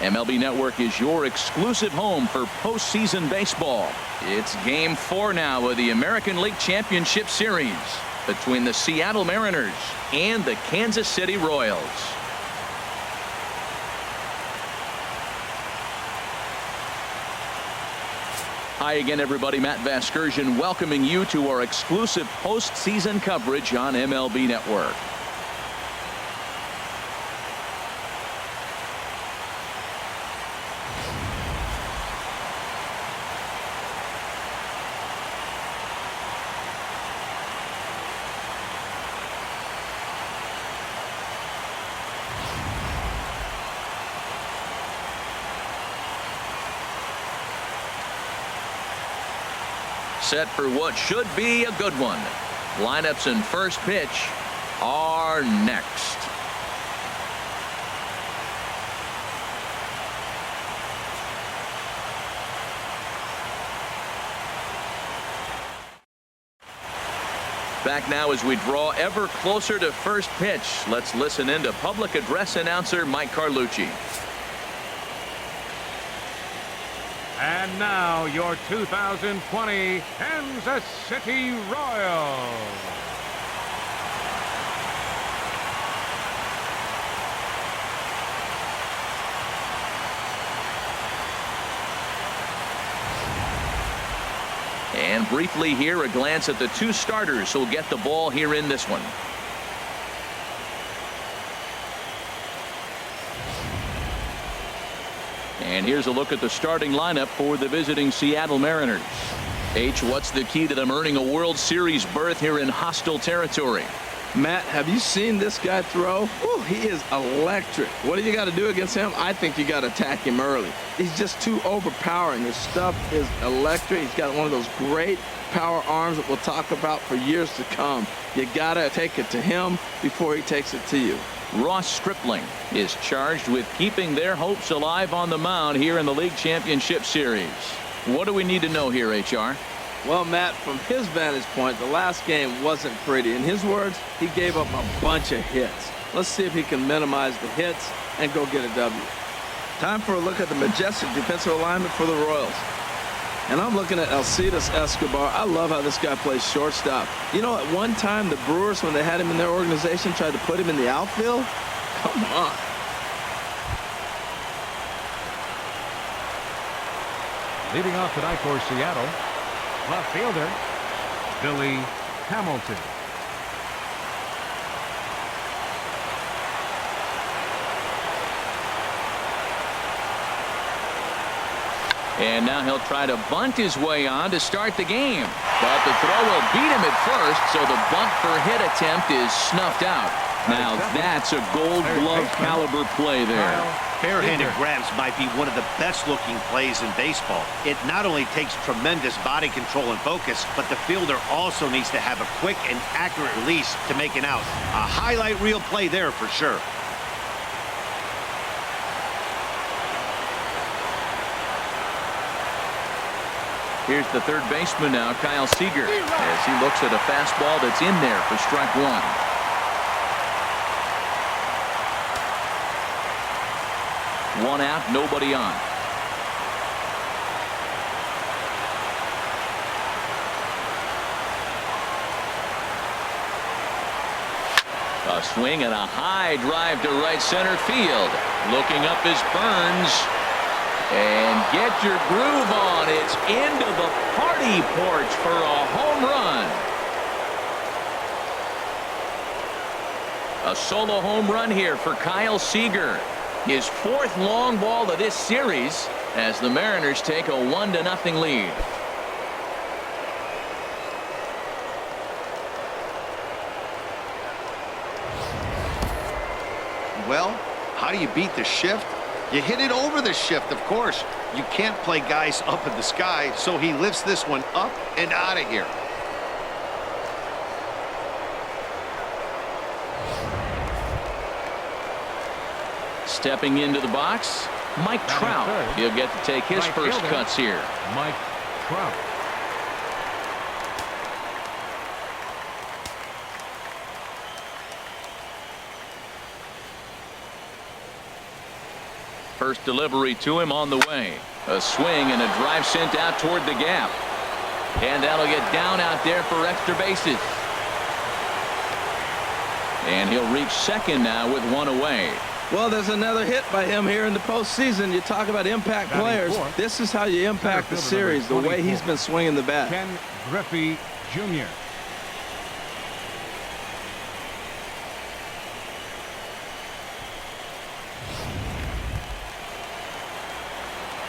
MLB Network is your exclusive home for postseason baseball. It's Game 4 now of the American League Championship Series between the Seattle Mariners and the Kansas City Royals. Hi again, everybody. Matt Vasgersian welcoming you to our exclusive postseason coverage on MLB Network. Set for what should be a good one. Lineups and first pitch are next. Back now as we draw ever closer to first pitch. Let's listen in to public address announcer Mike Carlucci. And now your 2020 Kansas City Royals. And briefly here, a glance at the two starters who'll get the ball here in this one. And here's a look at the starting lineup for the visiting Seattle Mariners. H, what's the key to them earning a World Series berth here in hostile territory? Matt, have you seen this guy throw? Whew, he is electric. What do you got to do against him? I think you got to attack him early. He's just too overpowering. His stuff is electric. He's got one of those great power arms that we'll talk about for years to come. You got to take it to him before he takes it to you. Ross Stripling is charged with keeping their hopes alive on the mound here in the League Championship Series. What do we need to know here, HR? Well, Matt, from his vantage point, the last game wasn't pretty. In his words, he gave up a bunch of hits. Let's see if he can minimize the hits and go get a W. Time for a look at the majestic defensive alignment for the Royals. And I'm looking at ALCS Escobar. I love how this guy plays shortstop. You know, at one time, the Brewers, when they had him in their organization, tried to put him in the outfield. Come on. Leading off tonight for Seattle, left fielder Billy Hamilton. And now he'll try to bunt his way on to start the game. But the throw will beat him at first, so the bunt for hit attempt is snuffed out. Now that's a Gold Glove caliber play there. Barehanded grabs might be one of the best looking plays in baseball. It not only takes tremendous body control and focus, but the fielder also needs to have a quick and accurate release to make an out. A highlight reel play there for sure. Here's the third baseman now, Kyle Seager, as he looks at a fastball that's in there for strike one. One out, nobody on. A swing and a high drive to right center field. Looking up is Burns. And get your groove on. It's into the party porch for a home run. A solo home run here for Kyle Seager. His fourth long ball of this series as the Mariners take a 1-0 lead. Well, how do you beat the shift? You hit it over the shift, of course. You can't play guys up in the sky, so he lifts this one up and out of here. Stepping into the box, Mike Trout. He'll get to take his first cuts here. Mike Trout. First delivery to him on the way. A swing and a drive sent out toward the gap. And that'll get down out there for extra bases. And he'll reach second now with one away. Well, there's another hit by him here in the postseason. You talk about impact players. This is how you impact the series, the way he's been swinging the bat. Ken Griffey Jr.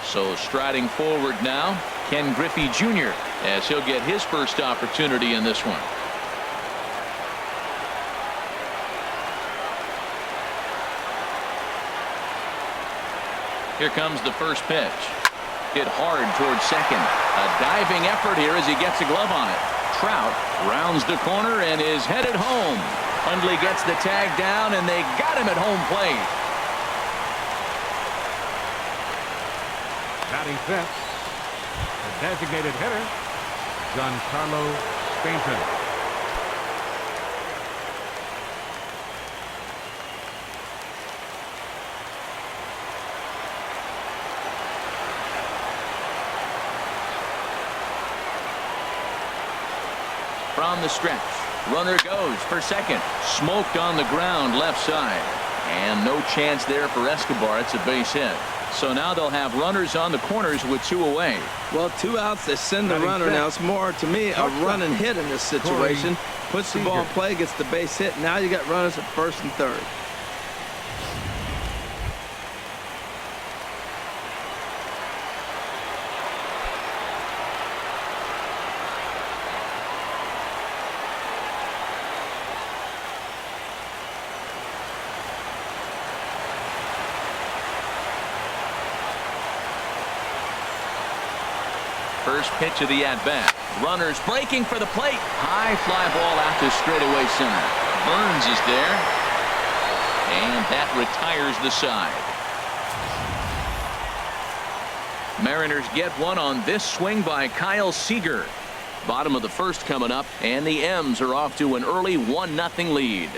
So striding forward now, Ken Griffey Jr. as he'll get his first opportunity in this one. Here comes the first pitch. Hit hard towards second. A diving effort here as he gets a glove on it. Trout rounds the corner and is headed home. Hundley gets the tag down, and they got him at home plate. Batting fifth, the designated hitter, Giancarlo Stanton. From the stretch, runner goes for second. Smoked on the ground left side. And no chance there for Escobar. It's a base hit. So now they'll have runners on the corners with two away. Well, 2 outs, they send the runner. Now it's more, to me, a run and hit in this situation. Puts the ball in play, gets the base hit. Now you got runners at first and third. First pitch of the at-bat. Runners breaking for the plate. High fly ball out to straightaway center. Burns is there. And that retires the side. Mariners get one on this swing by Kyle Seager. Bottom of the first coming up, and the M's are off to an early 1-0 lead.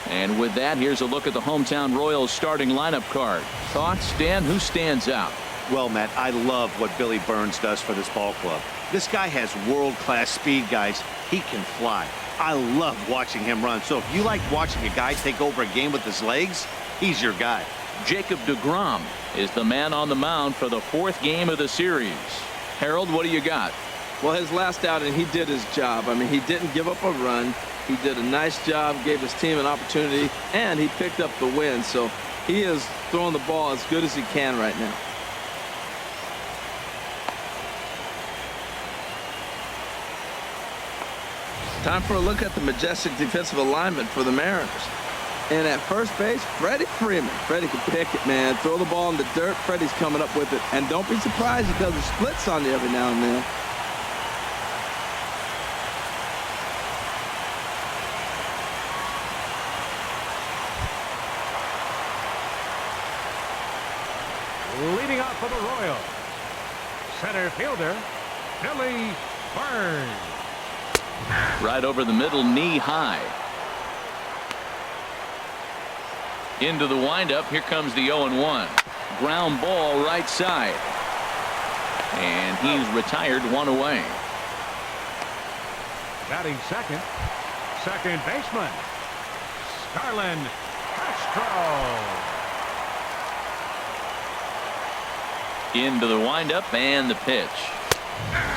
And with that, here's a look at the hometown Royals starting lineup card. Thoughts, Stan? Who stands out? Well, Matt, I love what Billy Burns does for this ball club. This guy has world-class speed, guys. He can fly. I love watching him run. So if you like watching a guy take over a game with his legs, he's your guy. Jacob deGrom is the man on the mound for the 4th game of the series. Harold, what do you got? Well, his last outing, he did his job. I mean, he didn't give up a run. He did a nice job, gave his team an opportunity, and he picked up the win. So he is throwing the ball as good as he can right now. Time for a look at the majestic defensive alignment for the Mariners. And at first base, Freddie Freeman. Freddie can pick it, man. Throw the ball in the dirt. Freddie's coming up with it. And don't be surprised he does the splits on you every now and then. Leading off for the Royals, center fielder, Billy Burns. Right over the middle, knee high. Into the windup. Here comes the 0-1. Ground ball right side. And he's retired, one away. Batting second, second baseman, Starlin Castro. Into the windup and the pitch.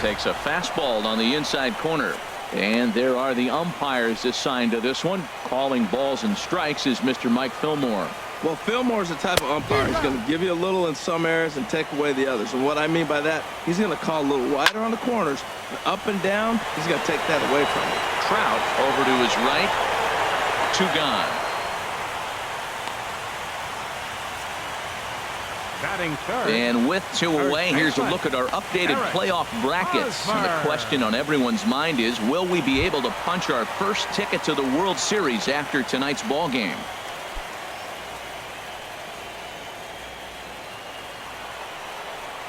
Takes a fastball on the inside corner. And there are the umpires assigned to this one. Calling balls and strikes is Mr. Mike Fillmore. Well, Fillmore's the type of umpire. He's going to give you a little in some areas and take away the others. And what I mean by that, he's going to call a little wider on the corners. But up and down, he's going to take that away from you. Trout over to his right. 2 gone. Batting third. And with 2 away, here's a look at our updated playoff brackets. And the question on everyone's mind is, will we be able to punch our first ticket to the World Series after tonight's ball game?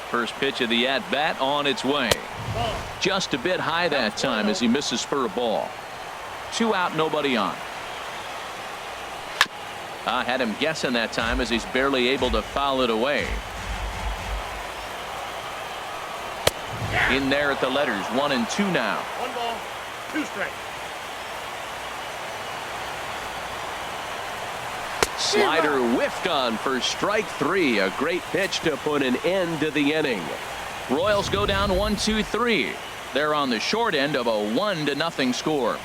First pitch of the at-bat on its way. Just a bit high that time as he misses for a ball. 2 out, nobody on. I had him guessing that time as he's barely able to foul it away. In there at the letters, 1 and 2 now. 1 ball, 2 strikes. Slider whiffed on for strike 3. A great pitch to put an end to the inning. Royals go down 1-2-3. They're on the short end of a 1-0 score.